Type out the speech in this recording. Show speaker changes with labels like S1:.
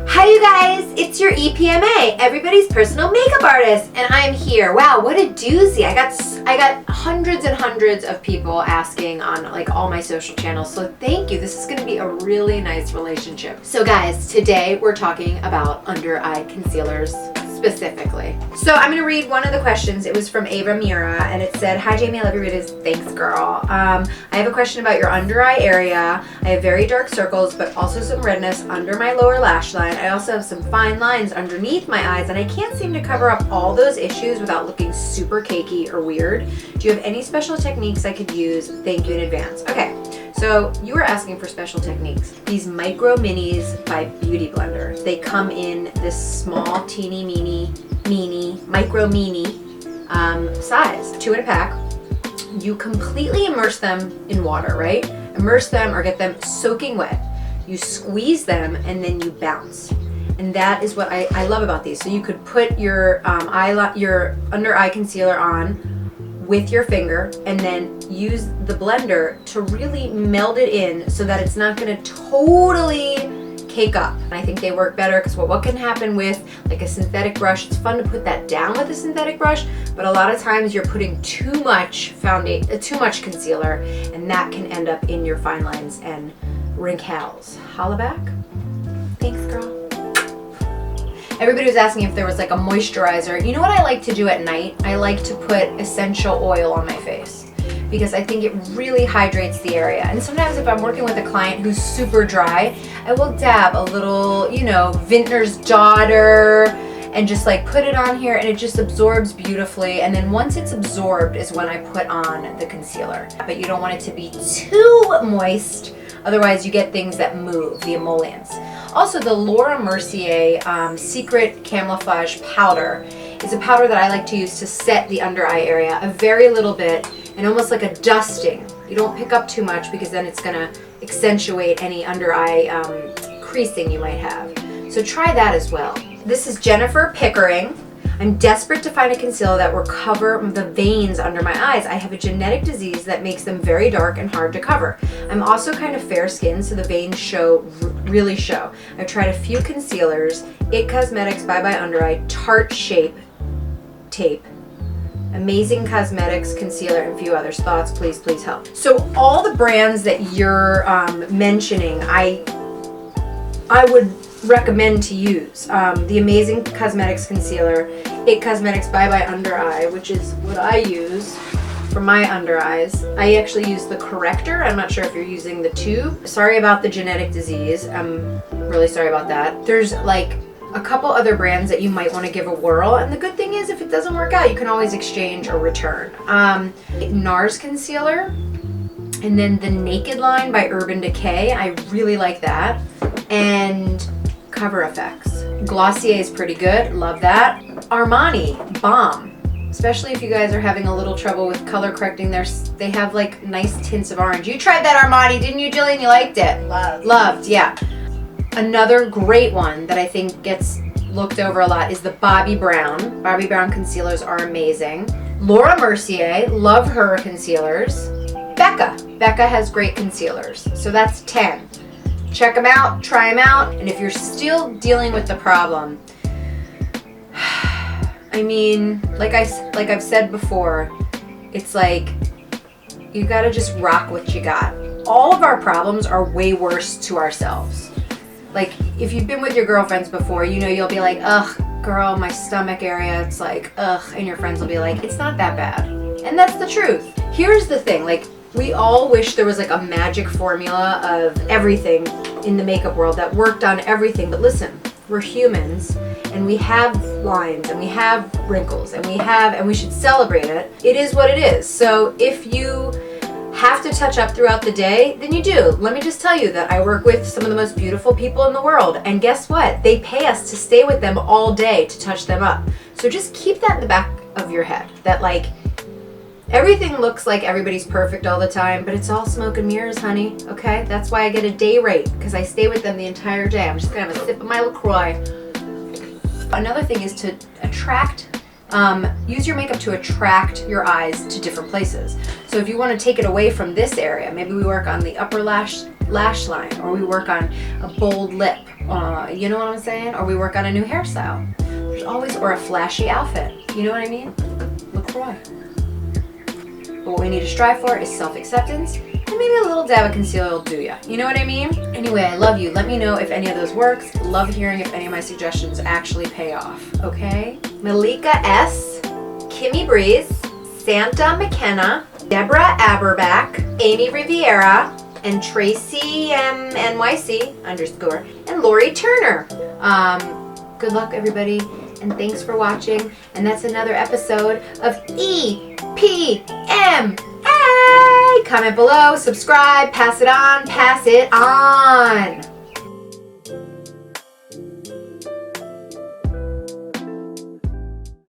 S1: Hi you guys, it's your EPMA, everybody's personal makeup artist, and I am here. Wow, what a doozy. I got hundreds and hundreds of people asking on like all my social channels, so thank you. This is gonna be a really nice relationship. So guys, today we're talking about under eye concealers specifically. So I'm gonna read one of the questions. It was from Ava Mira, and it said, "Hi Jamie, I love your videos." Thanks, girl. I have a question about your under eye area. I have very dark circles, but also some redness under my lower lash line. I also have some fine lines underneath my eyes, and I can't seem to cover up all those issues without looking super cakey or weird. Do you have any special techniques I could use? Thank you in advance. Okay. So you were asking for special techniques. These Micro Minis by Beauty Blender. They come in this small, teeny, micro mini size, 2 in a pack. You completely immerse them in water, right? Immerse them or get them soaking wet. You squeeze them and then you bounce. And that is what I love about these. So you could put your your under eye concealer on with your finger and then use the blender to really meld it in so that it's not going to totally cake up. And I think they work better because what can happen with like a synthetic brush, it's fun to put that down with a synthetic brush, but a lot of times you're putting too much concealer, and that can end up in your fine lines and wrinkles. Holla back. Thanks, girl. Everybody was asking if there was like a moisturizer. You know what I like to do at night? I like to put essential oil on my face because I think it really hydrates the area. And sometimes if I'm working with a client who's super dry, I will dab a little, you know, Vintner's Daughter and just like put it on here, and it just absorbs beautifully. And then once it's absorbed is when I put on the concealer. But you don't want it to be too moist, otherwise you get things that move, the emollients. Also, the Laura Mercier Secret Camouflage Powder is a powder that I like to use to set the under eye area a very little bit, and almost like a dusting. You don't pick up too much because then it's gonna accentuate any under eye creasing you might have. So try that as well. This is Jennifer Pickering. I'm desperate to find a concealer that will cover the veins under my eyes. I have a genetic disease that makes them very dark and hard to cover. I'm also kind of fair skinned, so the veins really show. I've tried a few concealers, IT Cosmetics Bye Bye Under Eye Tarte Shape Tape, Amazing Cosmetics Concealer, and a few others. Thoughts, please help. So all the brands that you're mentioning, I would recommend to use. The Amazing Cosmetics Concealer, IT Cosmetics Bye Bye Under Eye, which is what I use for my under eyes. I actually use the corrector. I'm not sure if you're using the tube. Sorry about the genetic disease. I'm really sorry about that. There's like a couple other brands that you might want to give a whirl, and the good thing is if it doesn't work out, you can always exchange or return. NARS concealer, and then the Naked line by Urban Decay. I really like that. And Cover FX. Glossier is pretty good, love that. Armani, bomb. Especially if you guys are having a little trouble with color correcting, they have like nice tints of orange. You tried that Armani, didn't you, Jillian? You liked it? Loved, yeah. Another great one that I think gets looked over a lot is the Bobbi Brown. Bobbi Brown concealers are amazing. Laura Mercier, love her concealers. Becca has great concealers. So that's 10. Check them out, try them out, and if you're still dealing with the problem, I mean, like I've said before, it's like you gotta just rock what you got. All of our problems are way worse to ourselves. Like if you've been with your girlfriends before, you know you'll be like, ugh, girl, my stomach area, it's like, ugh, and your friends will be like, it's not that bad. And that's the truth. Here's the thing, like, we all wish there was like a magic formula of everything in the makeup world that worked on everything, but listen, we're humans and we have lines and we have wrinkles and we should celebrate it. It is what it is. So if you have to touch up throughout the day, then you do. Let me just tell you that I work with some of the most beautiful people in the world, and guess what? They pay us to stay with them all day to touch them up. So just keep that in the back of your head, that like, everything looks like everybody's perfect all the time, but it's all smoke and mirrors, honey, okay? That's why I get a day rate, because I stay with them the entire day. I'm just gonna have a sip of my LaCroix. Another thing is to use your makeup to attract your eyes to different places. So if you want to take it away from this area, maybe we work on the upper lash lash line, or we work on a bold lip. You know what I'm saying? Or we work on a new hairstyle. There's always, or a flashy outfit. You know what I mean? LaCroix. But what we need to strive for is self-acceptance, and maybe a little dab of concealer will do ya. You know what I mean? Anyway, I love you. Let me know if any of those works. Love hearing if any of my suggestions actually pay off. Okay? Malika S., Kimmy Breeze, Santa McKenna, Deborah Aberbach, Amy Riviera, and Tracy NYC _ and Lori Turner. Good luck, everybody, and thanks for watching. And that's another episode of EPMA. Comment below, subscribe, pass it on, pass it on.